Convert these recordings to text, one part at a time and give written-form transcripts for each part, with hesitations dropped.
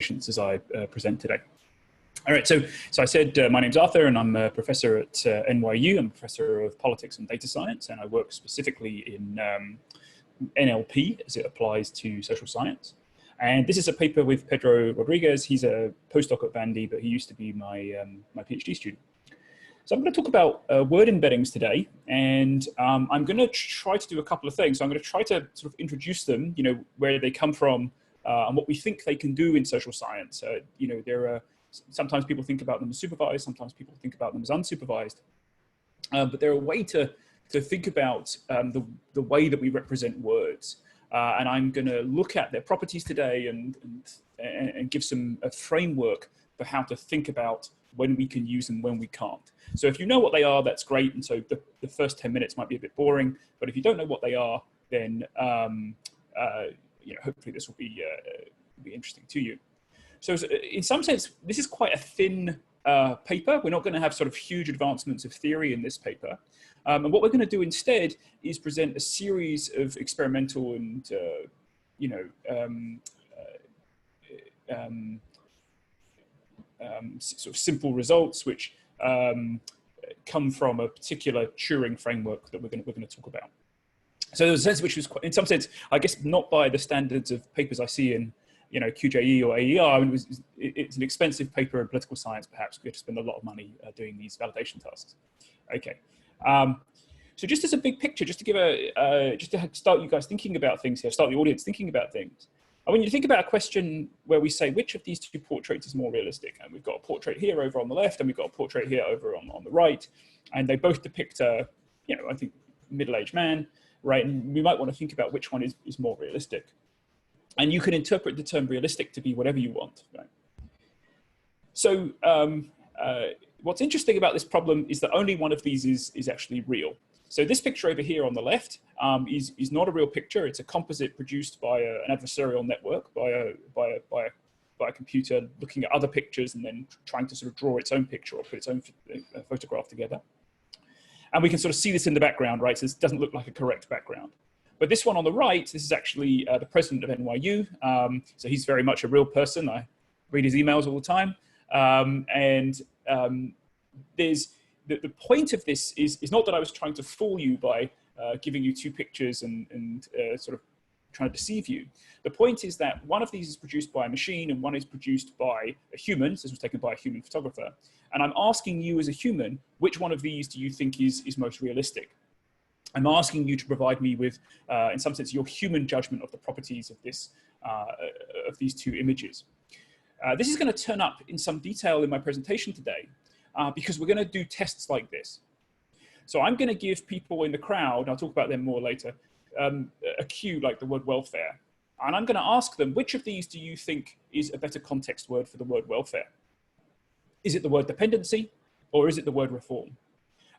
as I present today. All right, so I said my name's Arthur, and I'm a professor at NYU. I'm a professor of politics and data science, and I work specifically in NLP as it applies to social science. And this is a paper with Pedro Rodriguez. He's a postdoc at Vandy, but he used to be my PhD student. So I'm going to talk about word embeddings today, and I'm going to try to do a couple of things. So I'm going to try to sort of introduce them, where they come from, and what we think they can do in social science. There are sometimes people think about them as supervised, sometimes people think about them as unsupervised, but they're a way to think about the way that we represent words. And I'm going to look at their properties today and give a framework for how to think about when we can use them, when we can't. So if you know what they are, that's great. And so the first 10 minutes might be a bit boring, but if you don't know what they are, then hopefully this will be interesting to you. So in some sense, this is quite a thin paper. We're not going to have sort of huge advancements of theory in this paper. And what we're going to do instead is present a series of experimental and, sort of simple results, which come from a particular Turing framework that we're going to talk about. So there's a sense which was, in some sense, I guess, not by the standards of papers I see in, QJE or AER. I mean, it's an expensive paper in political science, perhaps. We have to spend a lot of money doing these validation tasks. Okay. So just as a big picture, just to give just to start you guys thinking about things here, start the audience thinking about things. And when you think about a question where we say, which of these two portraits is more realistic? And we've got a portrait here over on the left, and we've got a portrait here over on the right. And they both depict a, I think, middle-aged man, right? And we might want to think about which one is more realistic. And you can interpret the term realistic to be whatever you want, right? So what's interesting about this problem is that only one of these is actually real. So this picture over here on the left is not a real picture. It's a composite produced by an adversarial network, by a computer looking at other pictures and then trying to sort of draw its own picture or put its own photograph together. And we can sort of see this in the background, right? So this doesn't look like a correct background. But this one on the right, this is actually the president of NYU. So he's very much a real person. I read his emails all the time. The point of this is not that I was trying to fool you by giving you two pictures and sort of trying to deceive you. The point is that one of these is produced by a machine and one is produced by a human. So this was taken by a human photographer. And I'm asking you as a human, which one of these do you think is most realistic? I'm asking you to provide me with, in some sense, your human judgment of the properties of these two images. This is going to turn up in some detail in my presentation today, because we're going to do tests like this. So I'm going to give people in the crowd, I'll talk about them more later, a cue like the word welfare. And I'm going to ask them, which of these do you think is a better context word for the word welfare? Is it the word dependency, or is it the word reform?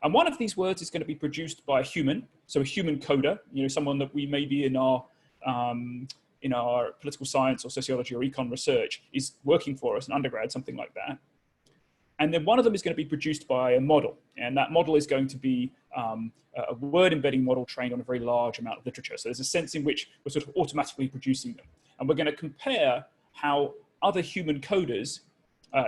And one of these words is going to be produced by a human, so a human coder, someone that we maybe in our political science or sociology or econ research is working for us, an undergrad, something like that. And then one of them is going to be produced by a model. And that model is going to be a word embedding model trained on a very large amount of literature. So there's a sense in which we're sort of automatically producing them. And we're going to compare how other human coders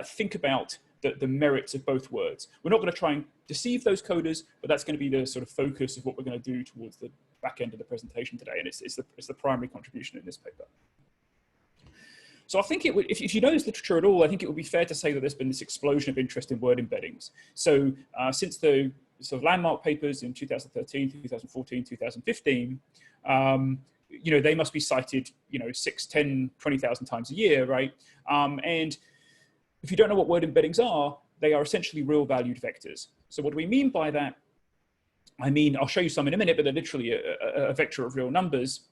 think about the merits of both words. We're not going to try and deceive those coders, but that's going to be the sort of focus of what we're going to do towards the back end of the presentation today. And it's the primary contribution in this paper. So I think if you know this literature at all, I think it would be fair to say that there's been this explosion of interest in word embeddings. So since the sort of landmark papers in 2013, 2014, 2015, they must be cited, 6, 10, 20,000 times a year, right? And if you don't know what word embeddings are, they are essentially real valued vectors. So what do we mean by that? I mean, I'll show you some in a minute, but they're literally a vector of real numbers.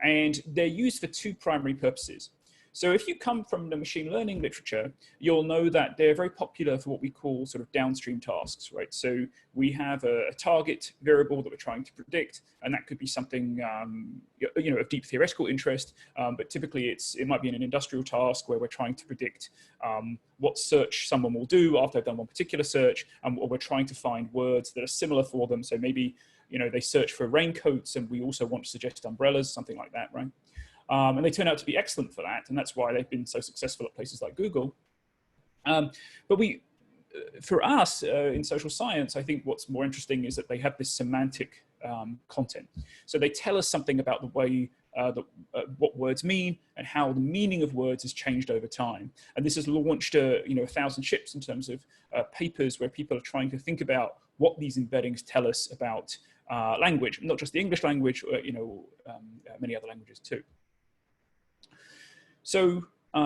And they're used for two primary purposes. So if you come from the machine learning literature, you'll know that they're very popular for what we call sort of downstream tasks, right? So we have a target variable that we're trying to predict, and that could be something, of deep theoretical interest, but typically it might be in an industrial task where we're trying to predict what search someone will do after they've done one particular search, or we're trying to find words that are similar for them. So maybe, they search for raincoats and we also want to suggest umbrellas, something like that, right? And they turn out to be excellent for that. And that's why they've been so successful at places like Google. But for us in social science, I think what's more interesting is that they have this semantic content. So they tell us something about the way what words mean and how the meaning of words has changed over time. And this has launched 1,000 ships in terms of papers where people are trying to think about what these embeddings tell us about language, not just the English language, many other languages too. So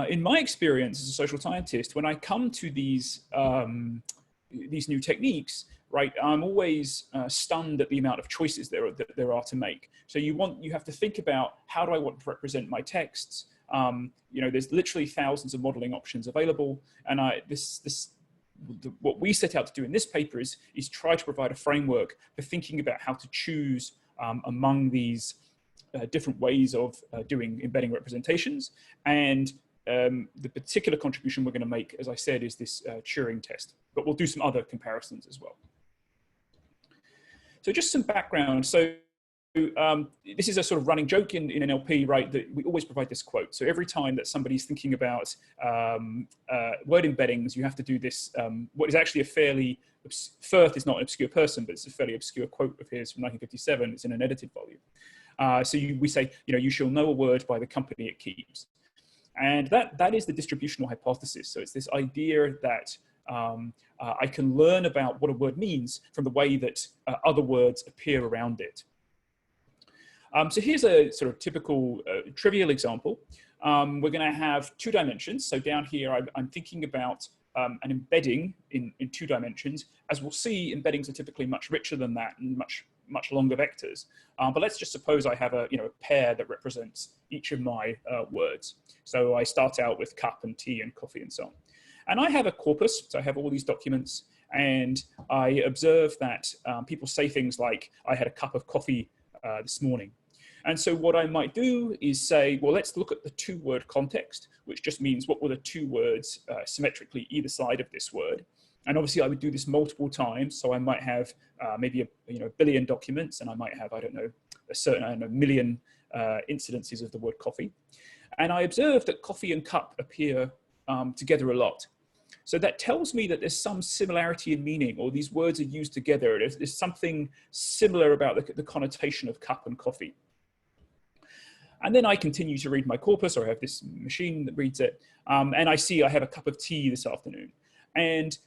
in my experience as a social scientist, when I come to these new techniques, right, I'm always stunned at the amount of choices there are to make. So you have to think about, how do I want to represent my texts? There's literally thousands of modeling options available, and what we set out to do in this paper is try to provide a framework for thinking about how to choose among these different ways of doing embedding representations. And the particular contribution we're going to make, as I said, is this Turing test, but we'll do some other comparisons as well. So just some background. So this is a sort of running joke in NLP, right, that we always provide this quote. So every time that somebody's thinking about word embeddings, you have to do this, what is actually a fairly, Firth is not an obscure person, but it's a fairly obscure quote of his from 1957. It's in an edited volume. So we say, you shall know a word by the company it keeps. And that is the distributional hypothesis. So it's this idea that I can learn about what a word means from the way that other words appear around it. So here's a sort of typical trivial example. We're going to have 2 dimensions. So down here, I'm thinking about an embedding in 2 dimensions. As we'll see, embeddings are typically much richer than that and much longer vectors. But let's just suppose I have a pair that represents each of my words. So I start out with cup and tea and coffee and so on. And I have a corpus, so I have all these documents, and I observe that people say things like, I had a cup of coffee this morning. And so what I might do is say, well, let's look at the 2-word context, which just means what were the 2 words symmetrically either side of this word. And obviously I would do this multiple times. So I might have maybe a billion documents, and I might have, I don't know, a certain million incidences of the word coffee. And I observe that coffee and cup appear together a lot. So that tells me that there's some similarity in meaning, or these words are used together. There's something similar about the connotation of cup and coffee. And then I continue to read my corpus, or I have this machine that reads it, and I see I have a cup of tea this afternoon. And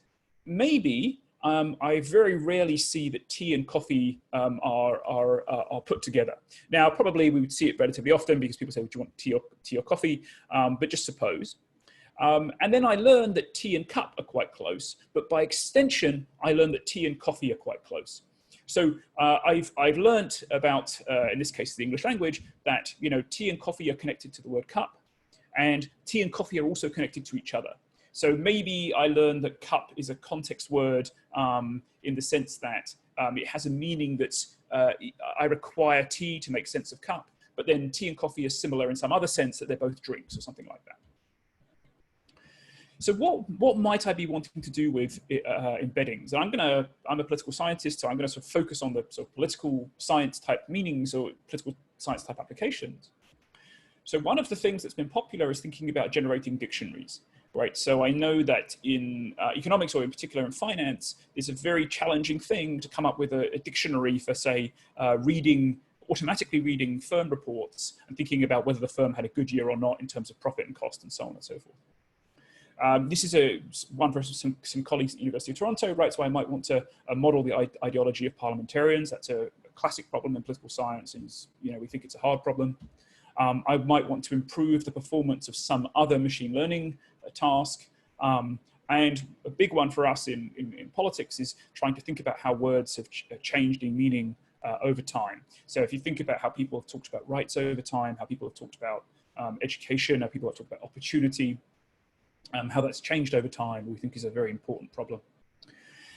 maybe I very rarely see that tea and coffee are put together. Now, probably we would see it relatively often because people say, well, do you want tea or coffee? But just suppose. And then I learned that tea and cup are quite close, but by extension, I learned that tea and coffee are quite close. So I've learned about, in this case, the English language, that tea and coffee are connected to the word cup, and tea and coffee are also connected to each other. So maybe I learned that cup is a context word in the sense that it has a meaning that's, I require tea to make sense of cup, but then tea and coffee are similar in some other sense that they're both drinks or something like that. So what might I be wanting to do with embeddings? And I'm a political scientist, so I'm going to sort of focus on the sort of political science type meanings or political science type applications. So one of the things that's been popular is thinking about generating dictionaries, right? So I know that in economics, or in particular in finance, it's a very challenging thing to come up with a dictionary for, say, automatically reading firm reports and thinking about whether the firm had a good year or not in terms of profit and cost and so on and so forth. This is one for some colleagues at the University of Toronto, right? So I might want to model the ideology of parliamentarians. That's a classic problem in political science, and we think it's a hard problem. I might want to improve the performance of some other machine learning task. And a big one for us in politics is trying to think about how words have changed in meaning over time. So if you think about how people have talked about rights over time, how people have talked about education, how people have talked about opportunity, how that's changed over time, we think is a very important problem.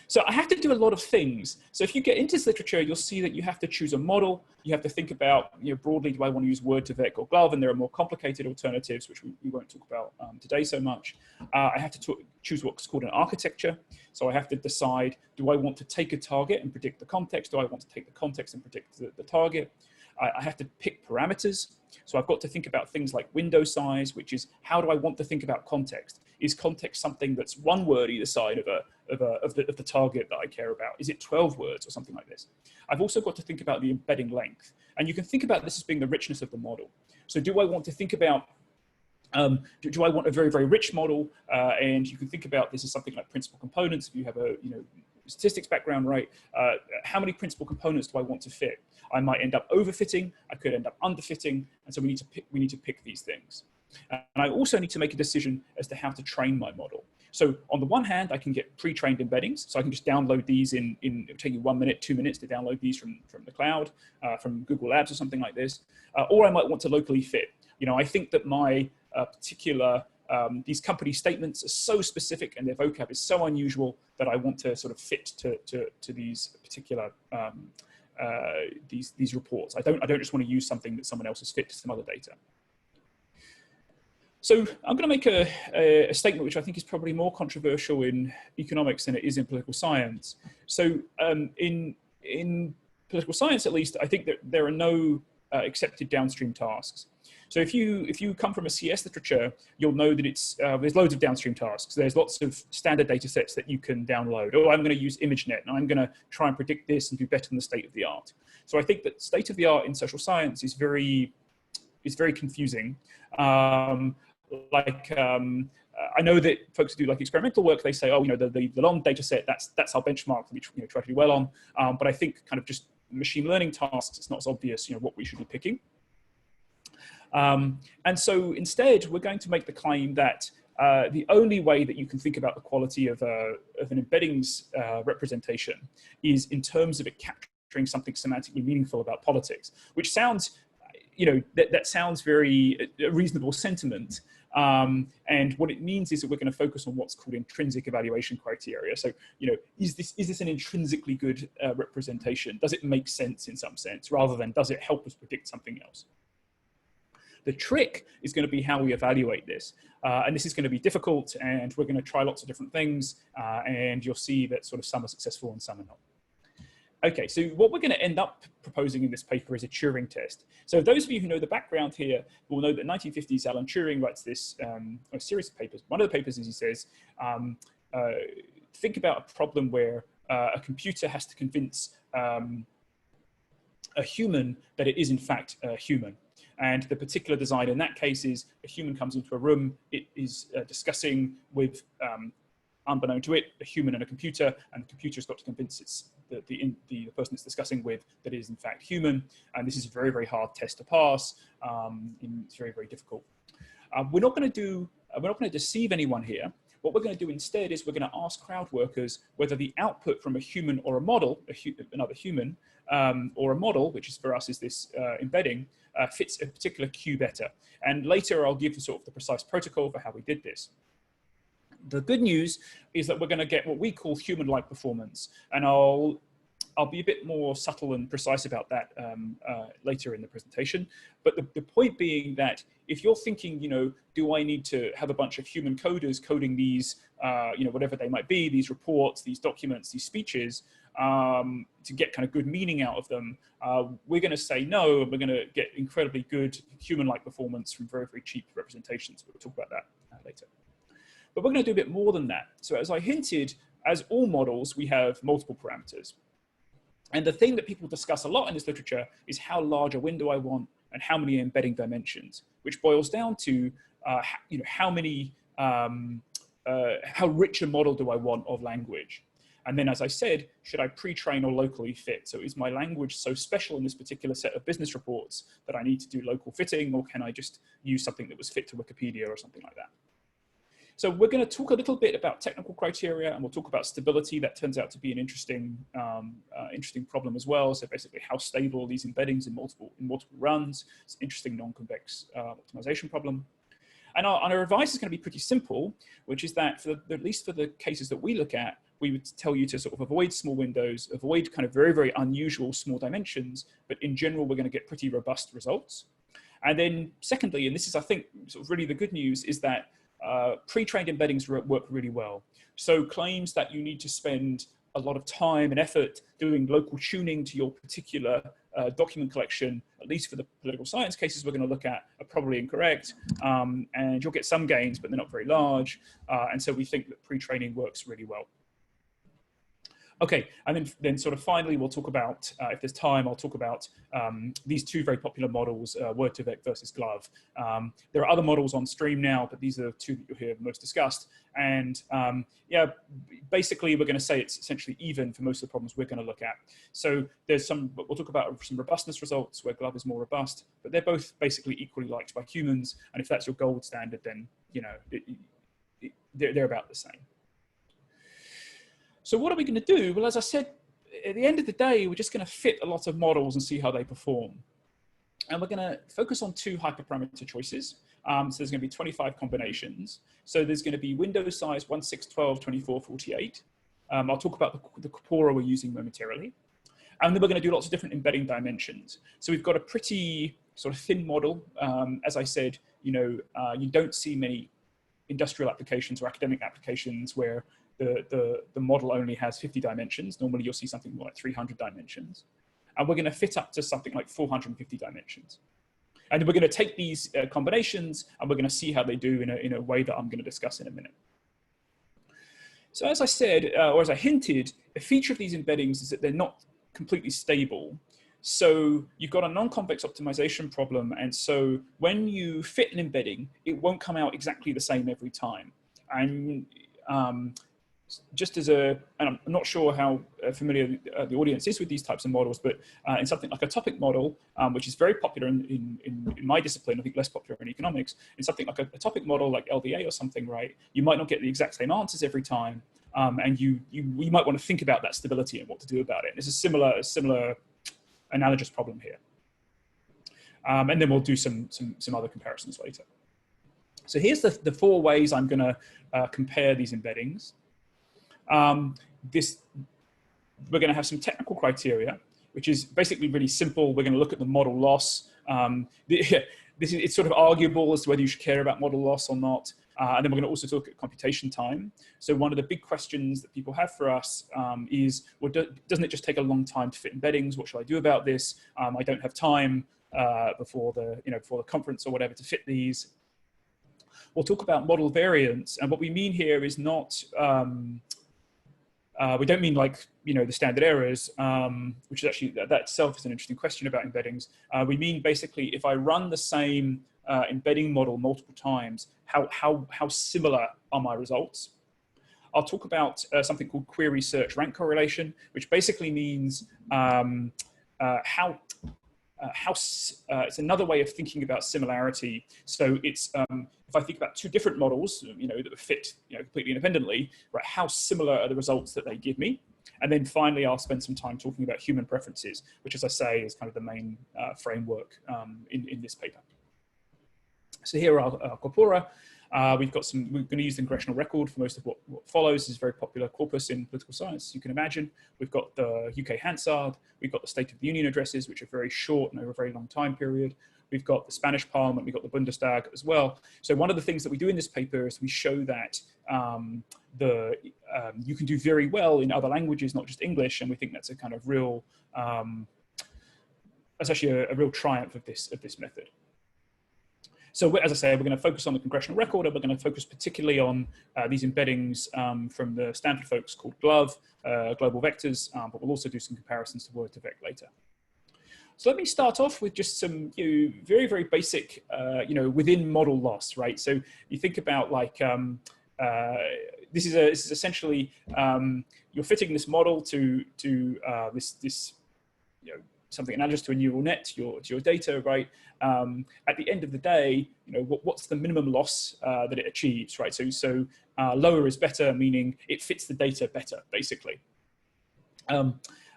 So I have to do a lot of things. So if you get into this literature, you'll see that you have to choose a model. You have to think about, broadly, do I want to use Word2Vec or GloVe? And there are more complicated alternatives, which we won't talk about today so much. I have to choose what's called an architecture. So I have to decide, do I want to take a target and predict the context? Do I want to take the context and predict the target? I have to pick parameters. So I've got to think about things like window size, which is how do I want to think about context? Is context something that's one word either side of the target that I care about? Is it 12 words or something like this? I've also got to think about the embedding length. And you can think about this as being the richness of the model. So do I want to think about, do I want a very, very rich model? And you can think about this as something like principal components. If you have a statistics background, right? How many principal components do I want to fit? I might end up overfitting. I could end up underfitting. And so we need to pick these things. And I also need to make a decision as to how to train my model. So on the one hand, I can get pre-trained embeddings. So I can just download these it'll take you 1 minute, 2 minutes to download these from the cloud, from Google Labs or something like this. Or I might want to locally fit. I think that my particular, these company statements are so specific and their vocab is so unusual that I want to sort of fit to these particular, these reports. I don't just want to use something that someone else has fit to some other data. So I'm going to make a statement which I think is probably more controversial in economics than it is in political science. So in political science, at least, I think that there are no accepted downstream tasks. So if you come from a CS literature, you'll know that there's loads of downstream tasks. There's lots of standard data sets that you can download. Oh, I'm going to use ImageNet, and I'm going to try and predict this and do better than the state of the art. So I think that state of the art in social science is very confusing. I know that folks who do like experimental work, they say, oh, the long data set, that's our benchmark that we try to do well on. But I think kind of just machine learning tasks, it's not as obvious, what we should be picking. And so instead, we're going to make the claim that the only way that you can think about the quality of an embeddings representation is in terms of it capturing something semantically meaningful about politics, which sounds, that sounds very a reasonable sentiment. And what it means is that we're going to focus on what's called intrinsic evaluation criteria. So, is this an intrinsically good representation? Does it make sense in some sense, rather than does it help us predict something else? The trick is going to be how we evaluate this. And this is going to be difficult, and we're going to try lots of different things, and you'll see that sort of some are successful and some are not. Okay, so what we're going to end up proposing in this paper is a Turing test. So those of you who know the background here will know that in the 1950s, Alan Turing writes this a series of papers. One of the papers is he says, think about a problem where a computer has to convince a human that it is in fact a human. And the particular design in that case is a human comes into a room, it is discussing with, unbeknown to it, a human and a computer, and the computer's got to convince the person it's discussing with that it is in fact human. And this is a very, very hard test to pass. It's very, very difficult. We're not going to deceive anyone here. What we're going to do instead is we're going to ask crowd workers whether the output from a human or a model, another human, or a model, which is for us is this embedding, fits a particular queue better. And later I'll give sort of the precise protocol for how we did this. The good news is that we're going to get what we call human-like performance. And I'll be a bit more subtle and precise about that later in the presentation. But the point being that if you're thinking, do I need to have a bunch of human coders coding these, whatever they might be, these reports, these documents, these speeches, to get kind of good meaning out of them, we're going to say no, and we're going to get incredibly good human-like performance from very, very cheap representations. We'll talk about that later. But we're going to do a bit more than that. So as I hinted, as all models, we have multiple parameters. And the thing that people discuss a lot in this literature is how large a window I want and how many embedding dimensions, which boils down to how rich a model do I want of language? And then, as I said, should I pre-train or locally fit? So is my language so special in this particular set of business reports that I need to do local fitting, or can I just use something that was fit to Wikipedia or something like that? So we're going to talk a little bit about technical criteria, and we'll talk about stability. That turns out to be an interesting problem as well. So basically, how stable these embeddings in multiple runs. It's an interesting non-convex optimization problem. And our advice is going to be pretty simple, which is that at least for the cases that we look at, we would tell you to sort of avoid small windows, avoid kind of very, very unusual small dimensions, but in general, we're going to get pretty robust results. And then secondly, and this is, I think, sort of really the good news, is that pre-trained embeddings work really well. So claims that you need to spend a lot of time and effort doing local tuning to your particular document collection, at least for the political science cases we're going to look at, are probably incorrect. And you'll get some gains, but they're not very large. And so we think that pre-training works really well. Okay, and then sort of finally, we'll talk about, if there's time, I'll talk about these two very popular models, Word2Vec versus GloVe. There are other models on stream now, but these are the two that you'll hear most discussed. And yeah, basically, we're going to say it's essentially even for most of the problems we're going to look at. So there's we'll talk about some robustness results where GloVe is more robust, but they're both basically equally liked by humans. And if that's your gold standard, then, you know, they're about the same. So what are we going to do? Well, as I said, at the end of the day, we're just going to fit a lot of models and see how they perform. And we're going to focus on two hyperparameter choices. So there's going to be 25 combinations. So there's going to be window size 1, 6, 12, 24, 48. I'll talk about the Corpora we're using momentarily. And then we're going to do lots of different embedding dimensions. So we've got a pretty sort of thin model. As I said, you know, you don't see many industrial applications or academic applications where the model only has 50 dimensions. Normally you'll see something more like 300 dimensions. And we're going to fit up to something like 450 dimensions. And then we're going to take these combinations and we're going to see how they do in a way that I'm going to discuss in a minute. So as I said, or as I hinted, a feature of these embeddings is that they're not completely stable. So you've got a non-convex optimization problem. And so when you fit an embedding, it won't come out exactly the same every time. And just as and I'm not sure how familiar the audience is with these types of models, but in something like a topic model, which is very popular in my discipline, I think less popular in economics, in something like a topic model like LDA or something, right? You might not get the exact same answers every time, and you might want to think about that stability and what to do about it. There's a similar analogous problem here. And then we'll do some other comparisons later. So here's the 4 ways I'm going to compare these embeddings. We're going to have some technical criteria, which is basically really simple. We're going to look at the model loss. It's sort of arguable as to whether you should care about model loss or not. And then we're going to also talk at computation time. So one of the big questions that people have for us is, well, doesn't it just take a long time to fit embeddings? What should I do about this? I don't have time before the conference or whatever to fit these. We'll talk about model variance, and what we mean here is not. We don't mean like, you know, the standard errors, which is actually, that itself is an interesting question about embeddings. We mean basically if I run the same embedding model multiple times, how similar are my results? I'll talk about something called query search rank correlation, which basically means it's another way of thinking about similarity. So it's, if I think about 2 different models, you know, that fit, you know, completely independently, right, how similar are the results that they give me? And then finally, I'll spend some time talking about human preferences, which, as I say, is kind of the main framework in this paper. So here are our Corpora. We're going to use the congressional record for most of what follows. This is a very popular corpus in political science, you can imagine. We've got the UK Hansard, we've got the State of the Union addresses, which are very short and over a very long time period. We've got the Spanish Parliament, we've got the Bundestag as well. So one of the things that we do in this paper is we show that you can do very well in other languages, not just English, and we think that's a kind of real, that's actually a real triumph of this method. So as I say, we're going to focus on the congressional record, and we're going to focus particularly on these embeddings from the Stanford folks called GloVe, global vectors, but we'll also do some comparisons to Word2Vec later. So let me start off with just some very, very basic, within model loss, right? So you think about like, this is essentially, you're fitting this model to this something analogous to a neural net to your data, right? At the end of the day, what's the minimum loss that it achieves, right? So lower is better, meaning it fits the data better, basically.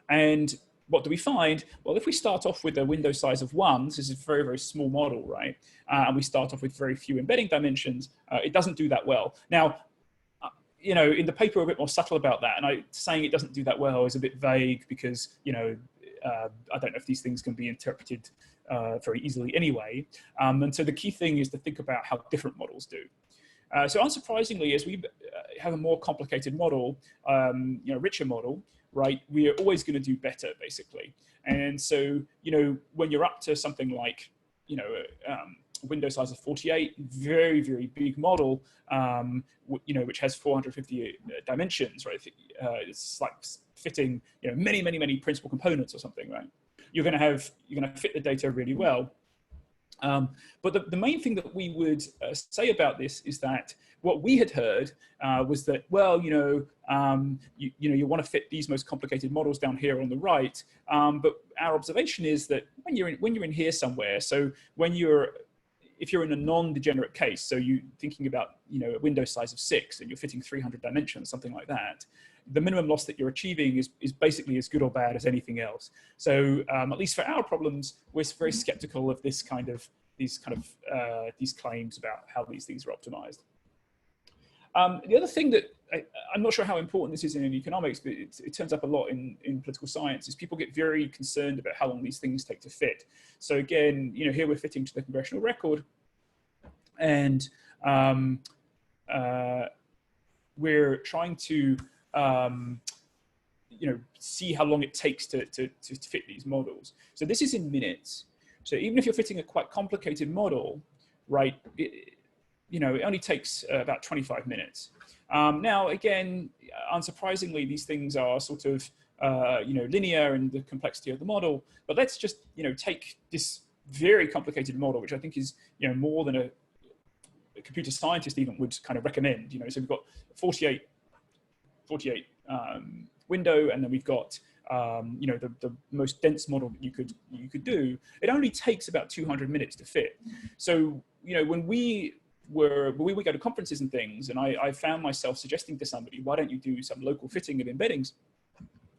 And what do we find? Well, if we start off with a window size of 1, this is a very, very small model, right? And we start off with very few embedding dimensions, it doesn't do that well. Now, in the paper, we're a bit more subtle about that. And saying it doesn't do that well is a bit vague because, I don't know if these things can be interpreted very easily anyway. And so the key thing is to think about how different models do. So unsurprisingly, as we have a more complicated model, richer model, right, we are always going to do better, basically. And so, you know, when you're up to something like, you know, a window size of 48, very, very big model, you know, which has 450 dimensions, right? It's like fitting, you know, many, many, many principal components or something, right? You're going to fit the data really well. But the main thing that we would say about this is that what we had heard was that, well, you know, you want to fit these most complicated models down here on the right. But our observation is that when you're in here somewhere, so if you're in a non-degenerate case, so you're thinking about, you know, a window size of 6 and you're fitting 300 dimensions, something like that, the minimum loss that you're achieving is basically as good or bad as anything else. So at least for our problems, we're very skeptical of these claims about how these things are optimized. The other thing that I'm not sure how important this is in economics, but it turns up a lot in political science, is people get very concerned about how long these things take to fit. So again, you know, here we're fitting to the congressional record, and we're trying to you know, see how long it takes to fit these models. So this is in minutes. So even if you're fitting a quite complicated model, right, you know, it only takes about 25 minutes. Now, again, unsurprisingly, these things are sort of, you know, linear in the complexity of the model. But let's just, you know, take this very complicated model, which I think is, you know, more than a computer scientist even would kind of recommend. You know, so we've got 48 window, and then we've got, you know, the most dense model that you could do. It only takes about 200 minutes to fit. So, you know, when we go to conferences and things, and I found myself suggesting to somebody, why don't you do some local fitting of embeddings?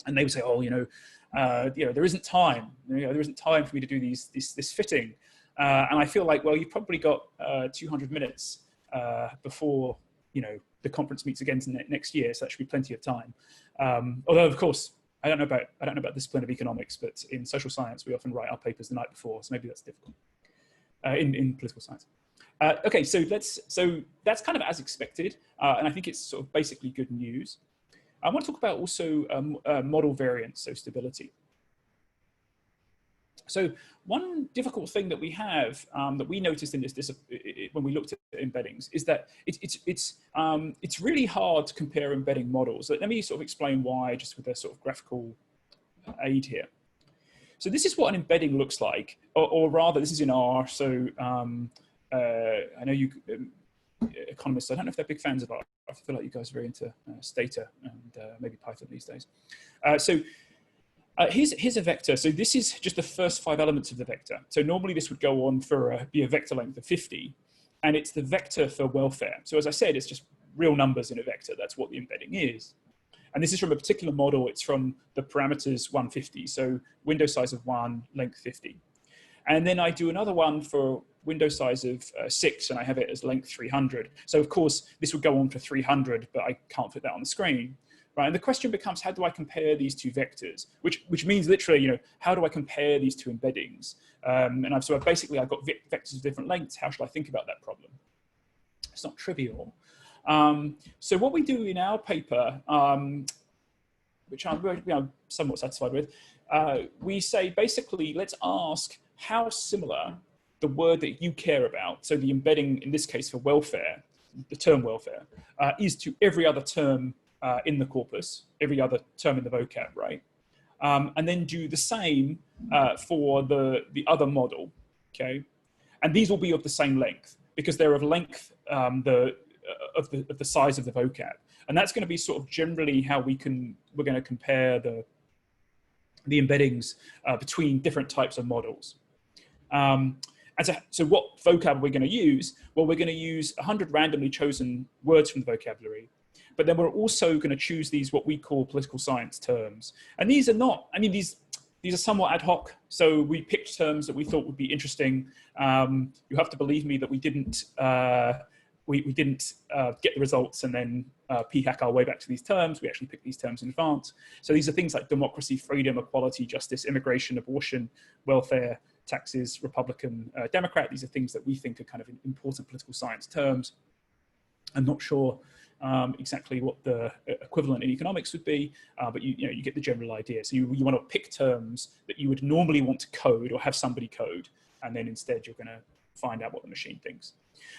And they would say, oh, you know, there isn't time. You know, there isn't time for me to do this fitting. And I feel like, well, you've probably got 200 minutes before, you know, the conference meets again next year, so that should be plenty of time. Although, of course, I don't know about discipline of economics, but in social science, we often write our papers the night before, so maybe that's difficult in political science. Okay, so that's kind of as expected, and I think it's sort of basically good news. I want to talk about also model variance, so stability. So one difficult thing that we have that we noticed in this when we looked at embeddings is that it's really hard to compare embedding models. Let me sort of explain why, just with a sort of graphical aid here. So this is what an embedding looks like, or rather, this is in R. So I know you economists, I don't know if they're big fans of R. I feel like you guys are very into Stata and maybe Python these days. Here's a vector. So this is just the first 5 elements of the vector. So normally this would go on for be a vector length of 50, and it's the vector for welfare. So as I said, it's just real numbers in a vector. That's what the embedding is. And this is from a particular model. It's from the parameters 150. So window size of 1, length 50. And then I do another one for window size of 6, and I have it as length 300. So of course, this would go on for 300, but I can't fit that on the screen. Right, and the question becomes, how do I compare these two vectors? Which means literally, you know, how do I compare these two embeddings? And I've got vectors of different lengths. How should I think about that problem? It's not trivial. So what we do in our paper, which I'm somewhat satisfied with, we say basically, let's ask how similar the word that you care about, so the embedding in this case for welfare, the term welfare, is to every other term in the corpus, every other term in the vocab, right? And then do the same for the other model, okay? And these will be of the same length because they're of length of the size of the vocab. And that's going to be sort of generally how we're going to compare the embeddings between different types of models. And so what vocab are we going to use? Well, we're going to use 100 randomly chosen words from the vocabulary. But then we're also going to choose these, what we call political science terms. And these are not, I mean, these are somewhat ad hoc. So we picked terms that we thought would be interesting. You have to believe me that we didn't get the results and then p-hack our way back to these terms. We actually picked these terms in advance. So these are things like democracy, freedom, equality, justice, immigration, abortion, welfare, taxes, Republican, Democrat. These are things that we think are kind of important political science terms. I'm not sure exactly what the equivalent in economics would be, but you get the general idea. So you want to pick terms that you would normally want to code or have somebody code, and then instead you're going to find out what the machine thinks.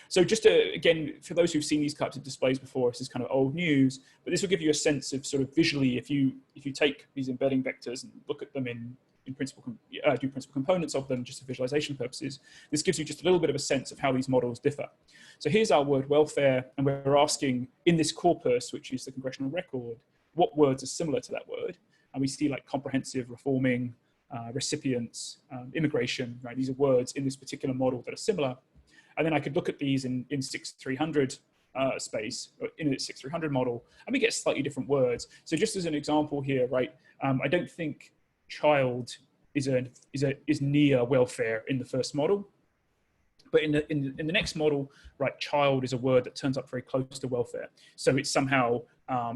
So just to, again, for those who've seen these types of displays before, this is kind of old news, but this will give you a sense of sort of visually, if you take these embedding vectors and look at them in principal, do principal components of them just for visualization purposes, this gives you just a little bit of a sense of how these models differ. So here's our word welfare, and we're asking in this corpus, which is the congressional record, what words are similar to that word? And we see like comprehensive, reforming, recipients, immigration, right? These are words in this particular model that are similar. And then I could look at these in 6300 space, or in its 6300 model, and we get slightly different words. So just as an example here, right? I don't think child is near welfare in the first model, but in the next model, right? Child is a word that turns up very close to welfare. So it's somehow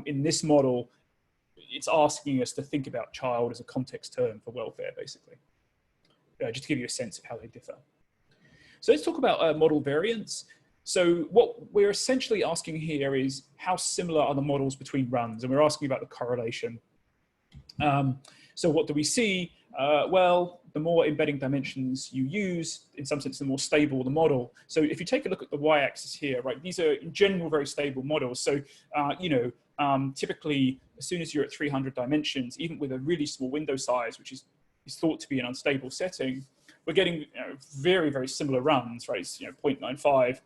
in this model, it's asking us to think about child as a context term for welfare, basically, just to give you a sense of how they differ. So let's talk about model variance. So what we're essentially asking here is how similar are the models between runs? And we're asking about the correlation. So what do we see? Well, the more embedding dimensions you use, in some sense, the more stable the model. So if you take a look at the y-axis here, right, these are in general very stable models. So, typically, as soon as you're at 300 dimensions, even with a really small window size, which is thought to be an unstable setting, we're getting very, very similar runs, right? It's, 0.95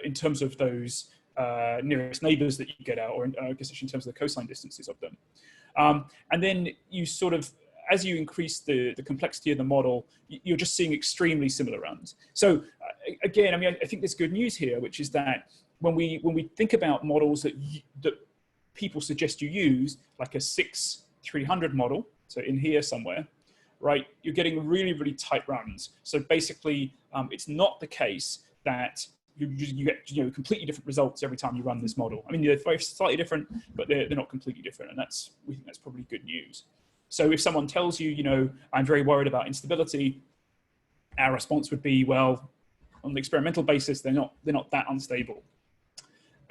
in terms of those nearest neighbors that you get out, or I guess in terms of the cosine distances of them. And then you sort of, as you increase the complexity of the model, you're just seeing extremely similar runs. So again, I mean, I think there's good news here, which is that when we think about models that people suggest you use, like a 6-300 model, so in here somewhere, right, you're getting really, really tight runs. So basically, it's not the case that you get completely different results every time you run this model. I mean, they're very slightly different, but they're not completely different, and we think that's probably good news. So if someone tells you, I'm very worried about instability, our response would be, well, on the experimental basis, they're not that unstable.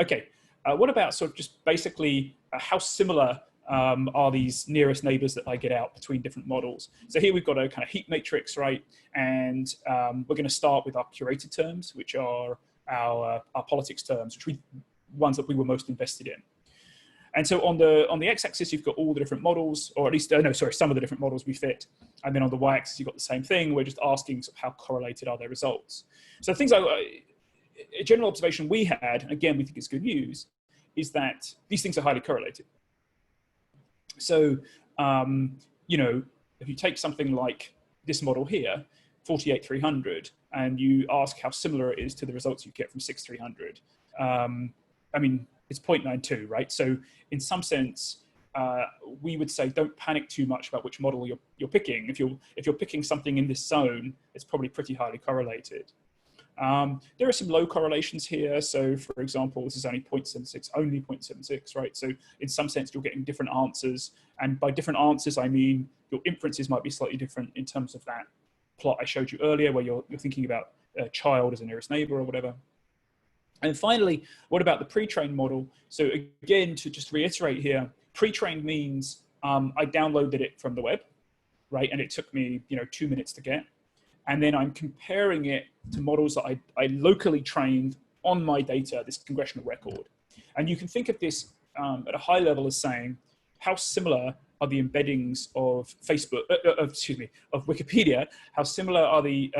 Okay, what about sort of just basically how similar are these nearest neighbors that I get out between different models? So here we've got a kind of heat matrix, right? And we're going to start with our curated terms, which are our politics terms, ones that we were most invested in. And so on the x-axis, you've got all the different models, or at least, some of the different models we fit. And then on the y-axis, you've got the same thing. We're just asking sort of how correlated are their results. So things like a general observation we had, and again, we think it's good news, is that these things are highly correlated. So, if you take something like this model here, 48-300, and you ask how similar it is to the results you get from 6-300, I mean, it's 0.92, right? So in some sense, we would say don't panic too much about which model you're picking. If you're picking something in this zone, it's probably pretty highly correlated. There are some low correlations here. So for example, this is only 0.76, right? So in some sense, you're getting different answers. And by different answers, I mean, your inferences might be slightly different in terms of that plot I showed you earlier, where you're thinking about a child as a nearest neighbor or whatever. And finally, what about the pre-trained model? So again, to just reiterate here, pre-trained means I downloaded it from the web, right? And it took me 2 minutes to get. And then I'm comparing it to models that I locally trained on my data, this congressional record. And you can think of this at a high level as saying, how similar are the embeddings of Facebook, of Wikipedia? How similar are the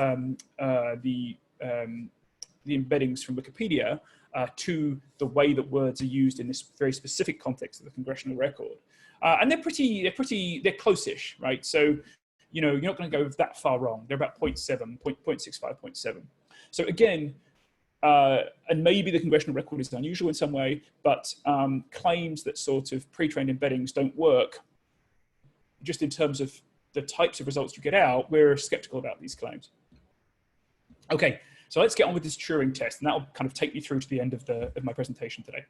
embeddings from Wikipedia to the way that words are used in this very specific context of the congressional record? And they're close-ish, right? So, you're not going to go that far wrong. They're about 0.7, 0.65, 0.7. So again, and maybe the congressional record is unusual in some way, but claims that sort of pre-trained embeddings don't work, just in terms of the types of results you get out, we're skeptical about these claims. Okay, so let's get on with this Turing test, and that'll kind of take me through to the end of my presentation today.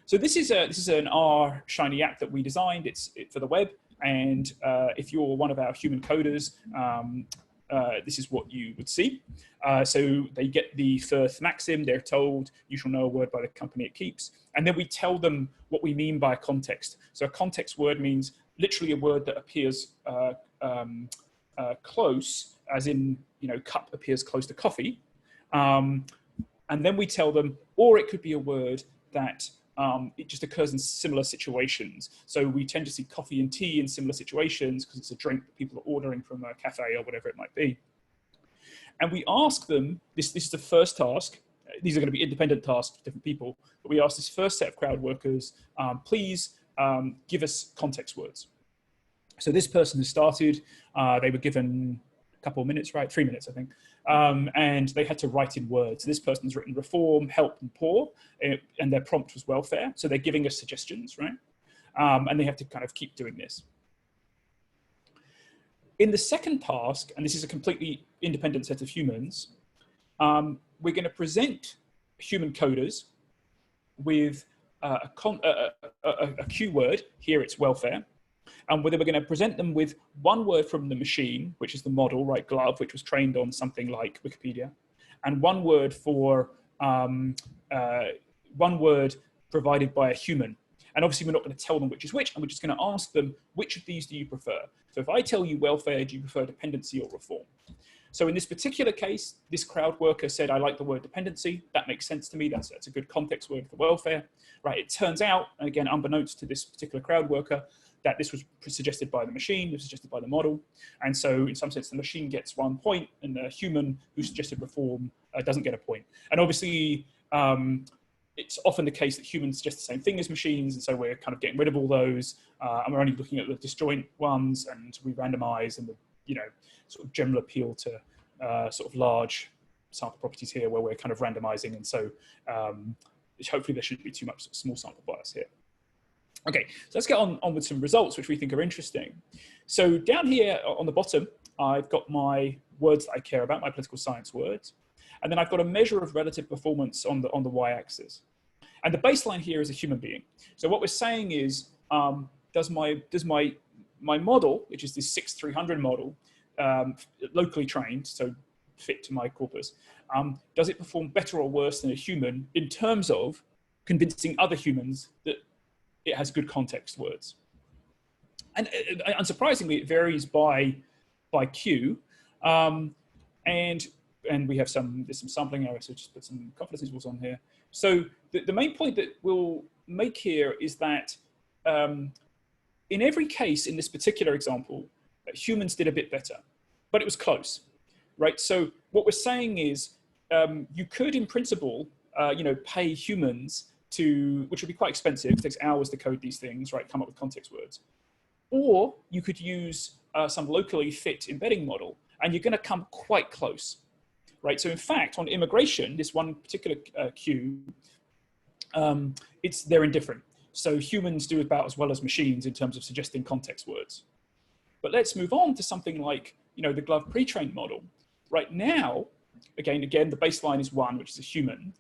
So this is an RShiny app that we designed. It's for the web. And if you're one of our human coders, this is what you would see. So they get the Firth maxim. They're told, you shall know a word by the company it keeps. And then we tell them what we mean by a context. So a context word means literally a word that appears close, as in, cup appears close to coffee. And then we tell them, or it could be a word that it just occurs in similar situations. So we tend to see coffee and tea in similar situations because it's a drink that people are ordering from a cafe or whatever it might be. And we ask them, this is the first task. These are going to be independent tasks for different people. But we ask this first set of crowd workers, please give us context words. So this person has started. They were given a couple of minutes, right? 3 minutes, I think. And they had to write in words. This person's written reform, help, and poor, and their prompt was welfare. So they're giving us suggestions, right? And they have to kind of keep doing this. In the second task, and this is a completely independent set of humans, we're going to present human coders with a Q word. Here it's welfare. And whether we're going to present them with one word from the machine, which is the model, right, glove, which was trained on something like Wikipedia, and one word for one word provided by a human. And obviously we're not going to tell them which is which, and we're just going to ask them, which of these do you prefer? So if I tell you welfare, do you prefer dependency or reform? So in this particular case, this crowd worker said, I like the word dependency. That makes sense to me. That's a good context word for welfare, right? It turns out, again, unbeknownst to this particular crowd worker, that this was suggested by the machine, it was suggested by the model. And so in some sense, the machine gets 1 point and the human who suggested reform doesn't get a point. And obviously, it's often the case that humans suggest the same thing as machines. And so we're kind of getting rid of all those. And we're only looking at the disjoint ones, and we randomize, and the, sort of general appeal to sort of large sample properties here where we're kind of randomizing. And so hopefully there shouldn't be too much small sample bias here. Okay, so let's get on with some results which we think are interesting. So down here on the bottom, I've got my words that I care about, my political science words. And then I've got a measure of relative performance on the y-axis. And the baseline here is a human being. So what we're saying is, does my model, which is this 6300 model, locally trained, so fit to my corpus, does it perform better or worse than a human in terms of convincing other humans that it has good context words? And unsurprisingly, it varies by Q. And we have there's some sampling error, so just put some confidence intervals on here. So the main point that we'll make here is that in every case in this particular example, humans did a bit better, but it was close, right? So what we're saying is you could, in principle, pay humans which would be quite expensive. It takes hours to code these things, right? Come up with context words. Or you could use some locally fit embedding model, and you're going to come quite close, right? So in fact, on immigration, this one particular Q, they're indifferent. So humans do about as well as machines in terms of suggesting context words. But let's move on to something like, the glove pre-trained model. Right now, again, the baseline is 1, which is a human.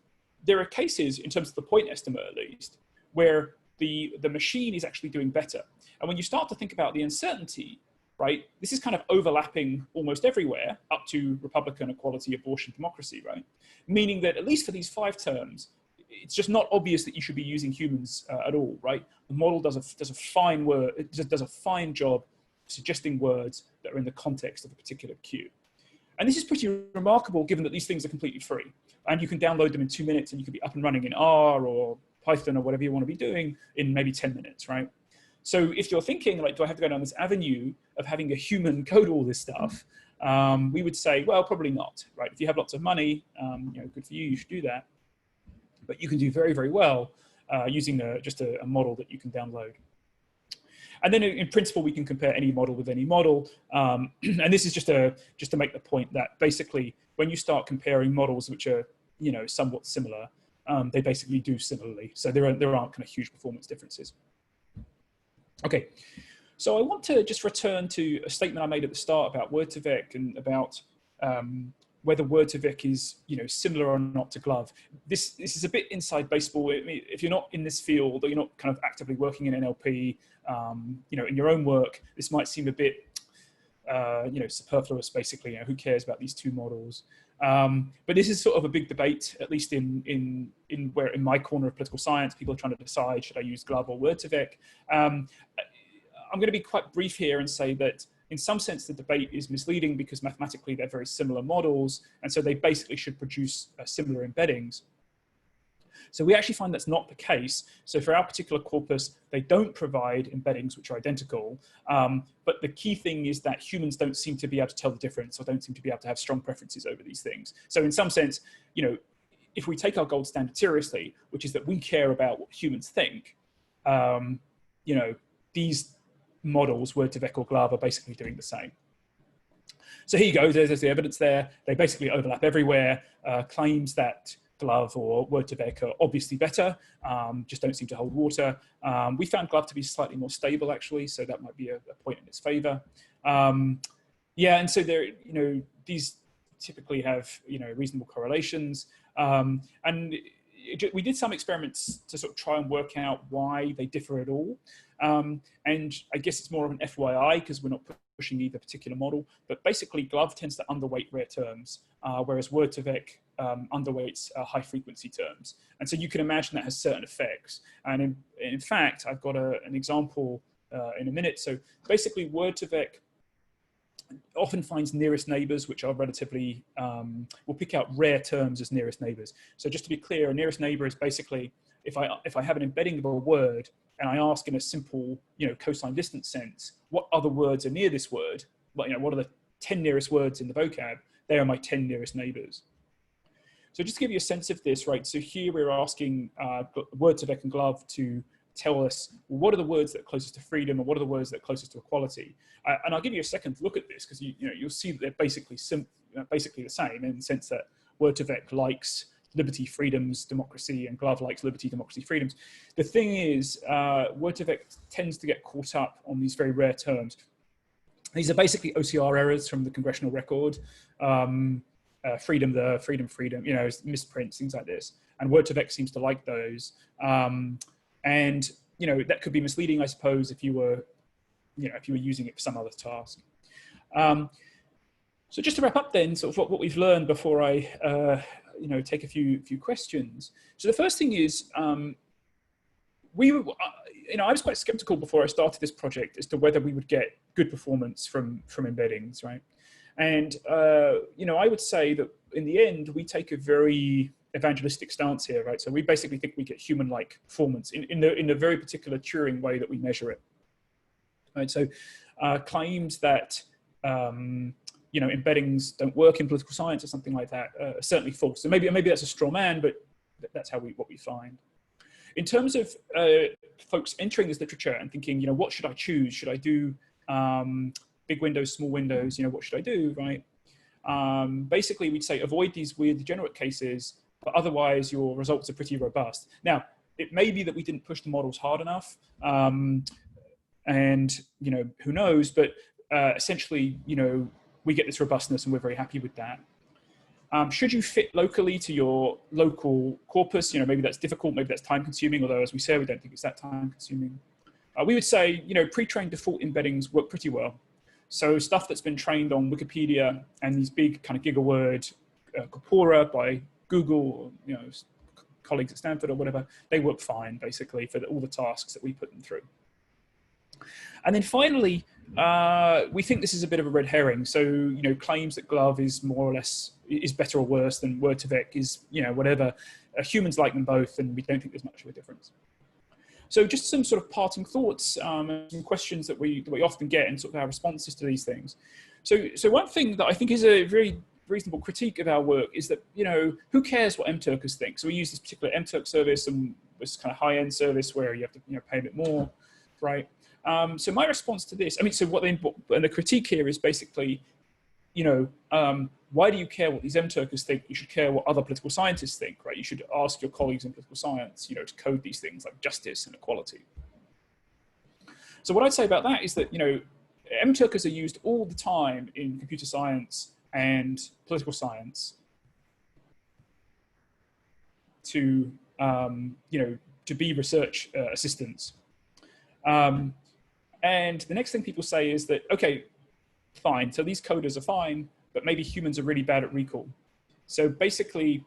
There are cases, in terms of the point estimate at least, where the machine is actually doing better. And when you start to think about the uncertainty, right, this is kind of overlapping almost everywhere up to Republican, equality, abortion, democracy, right? Meaning that at least for these 5 terms, it's just not obvious that you should be using humans at all, right? The model does a fine job suggesting words that are in the context of a particular Q. And this is pretty remarkable given that these things are completely free. And you can download them in 2 minutes, and you can be up and running in R or Python or whatever you want to be doing in maybe 10 minutes, right? So if you're thinking, like, do I have to go down this avenue of having a human code all this stuff? We would say, well, probably not, right? If you have lots of money, good for you, you should do that. But you can do very, very well using just a model that you can download. And then in principle, we can compare any model with any model. And this is just to make the point that basically when you start comparing models which are, somewhat similar, they basically do similarly. So there aren't kind of huge performance differences. Okay, so I want to just return to a statement I made at the start about Word2Vec and about whether Word2Vec is similar or not to glove. This is a bit inside baseball. I mean, if you're not in this field or you're not kind of actively working in NLP, in your own work, this might seem a bit you know, superfluous, basically. You know, who cares about these two models? But this is sort of a big debate, at least in my corner of political science. People are trying to decide, should I use GloVe or Word2Vec? I'm going to be quite brief here and say that in some sense the debate is misleading because mathematically they're very similar models, and so they basically should produce similar embeddings. So we actually find that's not the case. So for our particular corpus, they don't provide embeddings which are identical. But the key thing is that humans don't seem to be able to tell the difference, or don't seem to be able to have strong preferences over these things. So in some sense, you know, if we take our gold standard seriously, which is that we care about what humans think, you know, these models, Word2Vec or GloVe, are basically doing the same. So here you go, there's the evidence there. They basically overlap everywhere. Claims that GloVe or Word2Vec are obviously better, just don't seem to hold water. We found GloVe to be slightly more stable, actually, so that might be a point in its favor. Yeah, and so there, you know, these typically have, you know, reasonable correlations. And we did some experiments to sort of try and work out why they differ at all. And I guess it's more of an FYI because we're not pushing either particular model, but basically GloVe tends to underweight rare terms, whereas Word2Vec underweights high frequency terms. And so you can imagine that has certain effects. And in fact, I've got an example in a minute. So basically Word2Vec often finds nearest neighbors, which are relatively, will pick out rare terms as nearest neighbors. So just to be clear, a nearest neighbor is basically, if I have an embedding of a word and I ask in a simple, you know, cosine distance sense, what other words are near this word? But, you know, what are the 10 nearest words in the vocab? They are my 10 nearest neighbors. So just to give you a sense of this, right? So here we're asking Word2Vec and GloVe to tell us, well, what are the words that are closest to freedom, and what are the words that are closest to equality? And I'll give you a second to look at this because you'll see that they're basically the same in the sense that Word2Vec likes liberty, freedoms, democracy, and GloVe likes liberty, democracy, freedoms. The thing is, Word2Vec tends to get caught up on these very rare terms. These are basically OCR errors from the congressional record. Freedom, you know, misprints, things like this. And Word2Vec seems to like those. And, you know, that could be misleading, I suppose, if you were, you know, if you were using it for some other task. So just to wrap up then, sort of what we've learned before I, you know, take a few questions. So the first thing is, you know, I was quite skeptical before I started this project as to whether we would get good performance from embeddings, right? And, you know, I would say that in the end, we take a very evangelistic stance here, right? So we basically think we get human-like performance in a very particular Turing way that we measure it, right? So claims that, you know, embeddings don't work in political science or something like that are certainly false. So maybe that's a straw man, but that's what we find. In terms of folks entering this literature and thinking, you know, what should I choose? Should I do big windows, small windows? You know, what should I do, right? Basically, we'd say avoid these weird degenerate cases, but otherwise your results are pretty robust. Now, it may be that we didn't push the models hard enough, and, you know, who knows, but essentially, you know, we get this robustness and we're very happy with that. Should you fit locally to your local corpus? You know, maybe that's difficult, maybe that's time consuming, although as we say, we don't think it's that time consuming. We would say, you know, pre-trained default embeddings work pretty well. So stuff that's been trained on Wikipedia and these big kind of gigaword Corpora by Google, or, you know, colleagues at Stanford or whatever, they work fine basically for all the tasks that we put them through. And then finally, we think this is a bit of a red herring. So, you know, claims that GloVe is more or less, is better or worse than Word2Vec is, you know, whatever. Humans like them both, and we don't think there's much of a difference. So just some sort of parting thoughts, and some questions that we often get, and sort of our responses to these things. So one thing that I think is a very reasonable critique of our work is that, you know, who cares what MTurkers think? So we use this particular MTurk service, and this kind of high-end service where you have to, you know, pay a bit more, right? So my response to this, I mean, so and the critique here is basically, you know, why do you care what these MTurkers think? You should care what other political scientists think, right? You should ask your colleagues in political science, you know, to code these things like justice and equality. So what I'd say about that is that, you know, MTurkers are used all the time in computer science and political science to, you know, to be research assistants. And the next thing people say is that, okay, fine. So these coders are fine, but maybe humans are really bad at recall. So basically,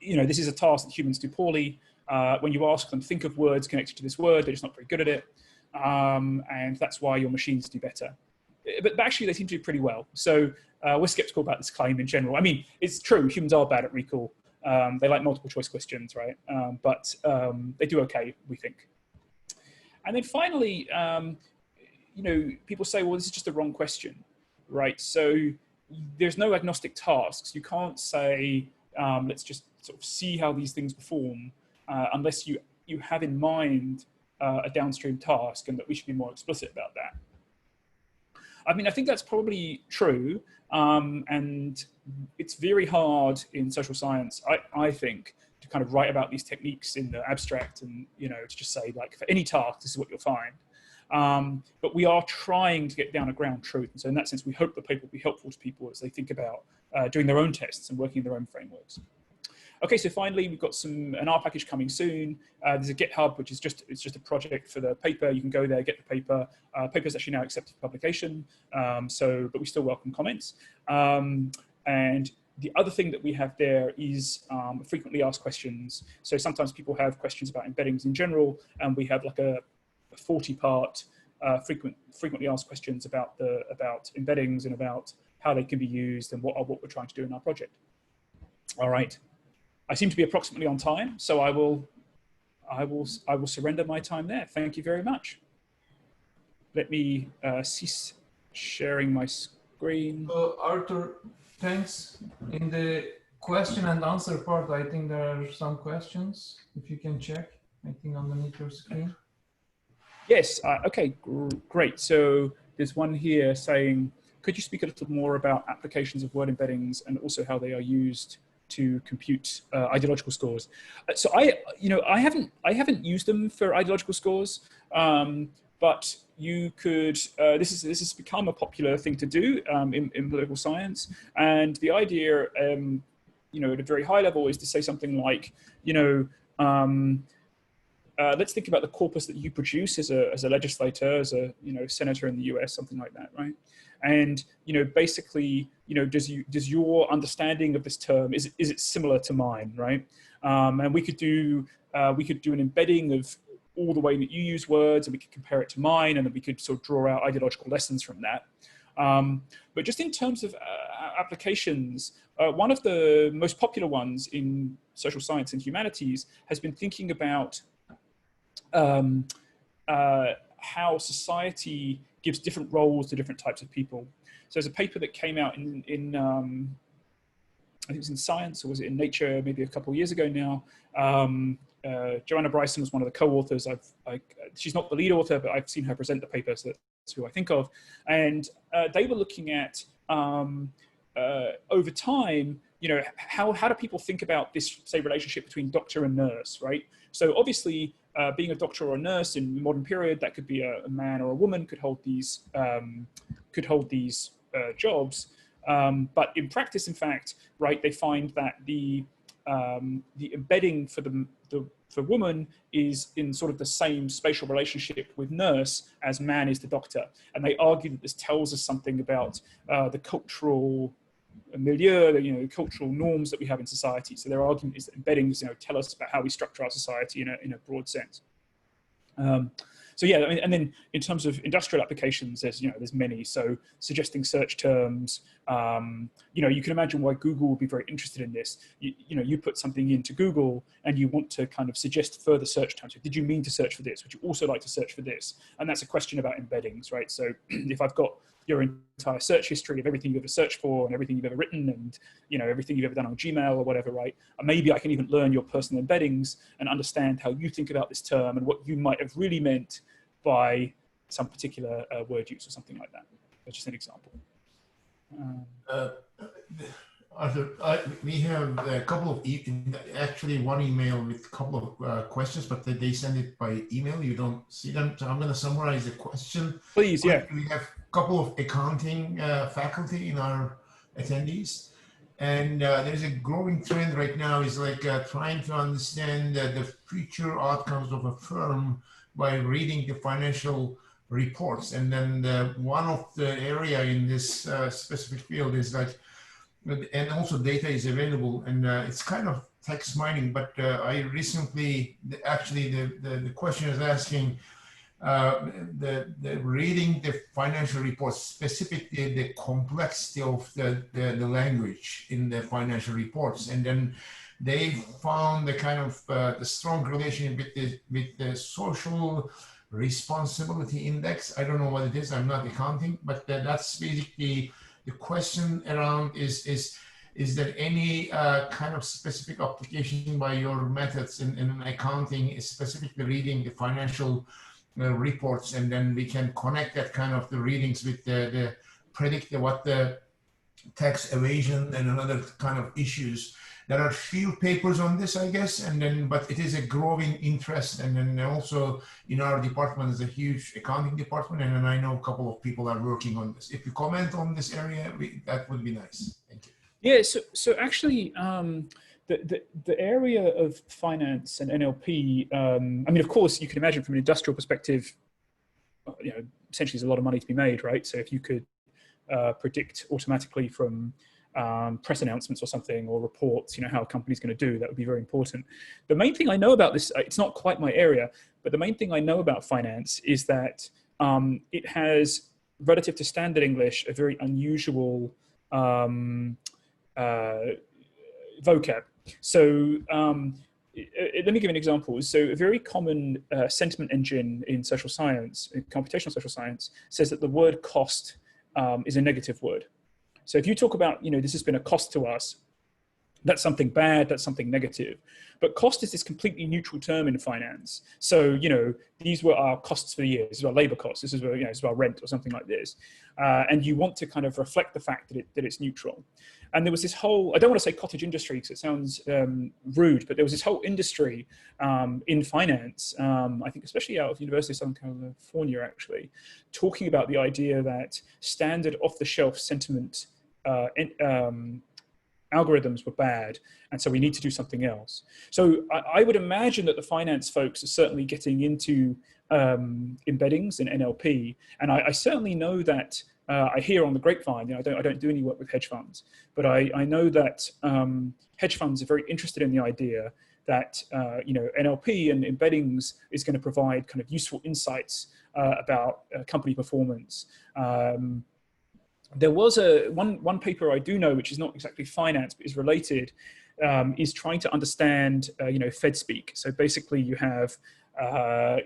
this is a task that humans do poorly. When you ask them, think of words connected to this word, they're just not very good at it. And that's why your machines do better. But actually, they seem to do pretty well. So we're skeptical about this claim in general. I mean, it's true, humans are bad at recall. They like multiple choice questions, right? But they do okay, we think. And then finally, people say, well, this is just the wrong question, right? So there's no agnostic tasks. You can't say, let's just sort of see how these things perform unless you have in mind a downstream task, and that we should be more explicit about that. I mean, I think that's probably true. And it's very hard in social science, I think, to kind of write about these techniques in the abstract and, to just say, like, for any task, this is what you'll find. But we are trying to get down a ground truth. And so in that sense, we hope the paper will be helpful to people as they think about doing their own tests and working in their own frameworks. Okay, so finally, we've got an R package coming soon. There's a GitHub, which is just a project for the paper. You can go there, get the paper. Paper is actually now accepted for publication, but we still welcome comments. And the other thing that we have there is frequently asked questions. So sometimes people have questions about embeddings in general, and we have like a 40-part frequently asked questions about embeddings and about how they can be used and what we're trying to do in our project. All right. I seem to be approximately on time, so I will surrender my time there. Thank you very much. Let me cease sharing my screen. Arthur, thanks. In the question and answer part, I think there are some questions. If you can check, I think underneath your screen. Yes. Okay. Great. So there's one here saying, could you speak a little more about applications of word embeddings and also how they are used to compute ideological scores? So I haven't used them for ideological scores, but you could. This has become a popular thing to do in political science, and the idea, at a very high level, is to say something like, let's think about the corpus that you produce as a legislator, as a senator in the US, something like that, right? And basically, does your understanding of this term, is it similar to mine, right? And we could do an embedding of all the way that you use words, and we could compare it to mine, and then we could sort of draw out ideological lessons from that. But just in terms of applications, one of the most popular ones in social science and humanities has been thinking about how society gives different roles to different types of people. So there's a paper that came out in I think it was in Science, or was it in Nature, maybe a couple of years ago now. Joanna Bryson was one of the co-authors. She's not the lead author, but I've seen her present the paper, so that's who I think of. And they were looking at, over time, how do people think about this, say, relationship between doctor and nurse, right? So obviously, being a doctor or a nurse in the modern period, that could be a man or a woman, could hold these jobs. But in practice, in fact, right, they find that the embedding for woman is in sort of the same spatial relationship with nurse as man is to doctor. And they argue that this tells us something about the cultural milieu, the cultural norms that we have in society. So their argument is that embeddings, tell us about how we structure our society in a broad sense. So yeah, I mean, and then in terms of industrial applications, there's many. So suggesting search terms, you can imagine why Google would be very interested in this. You put something into Google and you want to kind of suggest further search terms. Did you mean to search for this? Would you also like to search for this? And that's a question about embeddings, right? So if I've got your entire search history of everything you've ever searched for and everything you've ever written and everything you've ever done on Gmail or whatever, right? And maybe I can even learn your personal embeddings and understand how you think about this term and what you might have really meant by some particular word use or something like that. That's just an example. Arthur, we have a couple of, actually one email with a couple of questions, but they send it by email. You don't see them. So I'm going to summarize the question. Please, yeah. We have a couple of accounting faculty in our attendees. And there's a growing trend right now is like trying to understand the future outcomes of a firm by reading the financial reports. And then one of the area in this specific field is like, and also data is available, and it's kind of text mining, but I recently, actually the question is asking the reading the financial reports, specifically the complexity of the language in the financial reports. And then they found the kind of the strong relation with the social responsibility index. I don't know what it is, I'm not accounting, but that's basically the question around is there any kind of specific application by your methods in accounting, specifically reading the financial reports, and then we can connect that kind of the readings with the predict what the tax evasion and another kind of issues. There are few papers on this, I guess, and then, but it is a growing interest. And then also in our department is a huge accounting department, and then I know a couple of people are working on this. If you comment on this area, that would be nice. Thank you. Yeah, so actually, the area of finance and NLP, I mean, of course, you can imagine from an industrial perspective, you know, essentially there's a lot of money to be made, right? So if you could predict automatically from press announcements or something, or reports, you know, how a company's going to do, that would be very important. The main thing I know about this, it's not quite my area, but the main thing I know about finance is that it has, relative to standard English, a very unusual vocab. So let me give an example. So a very common sentiment engine in social science, in computational social science, says that the word cost is a negative word. So if you talk about, you know, this has been a cost to us, that's something bad, that's something negative. But cost is this completely neutral term in finance. So, you know, these were our costs for the year. This is our labor costs. This is, you know, this is our rent or something like this. And you want to kind of reflect the fact that it's neutral. And there was this whole, I don't want to say cottage industry because it sounds rude, but there was this whole industry in finance, I think especially out of the University of Southern California actually, talking about the idea that standard off-the-shelf sentiment algorithms were bad, and so we need to do something else. So I would imagine that the finance folks are certainly getting into embeddings and NLP, and I certainly know that I hear on the grapevine, you know, I don't do any work with hedge funds, but I know that hedge funds are very interested in the idea that you know, NLP and embeddings is going to provide kind of useful insights about company performance. There was one paper I do know, which is not exactly finance, but is related, is trying to understand, you know, Fed speak. So basically you have,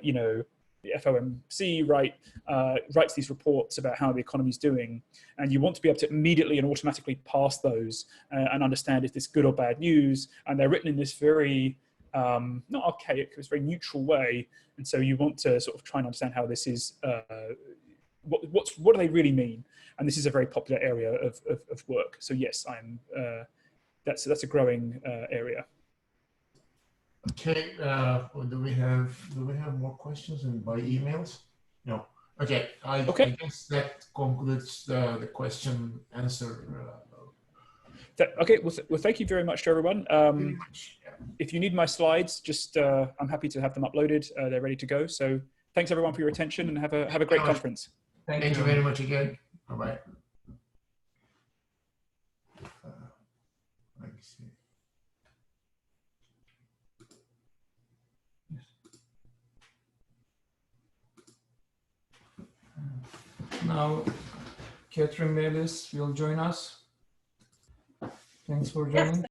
you know, the FOMC writes these reports about how the economy is doing, and you want to be able to immediately and automatically pass those and understand, is this good or bad news? And they're written in this very, not archaic, it's very neutral way. And so you want to sort of try and understand how this is, what do they really mean? And this is a very popular area of work. So yes, that's a growing area. Okay, do we have more questions and by emails? No. Okay, I guess that concludes the question answer. Okay, well, thank you very much to everyone. If you need my slides, just I'm happy to have them uploaded. They're ready to go. So thanks everyone for your attention, and have a great conference. Thank you very much again. Bye-bye. Let me see. Now, Catherine Baylis will join us. Thanks for joining.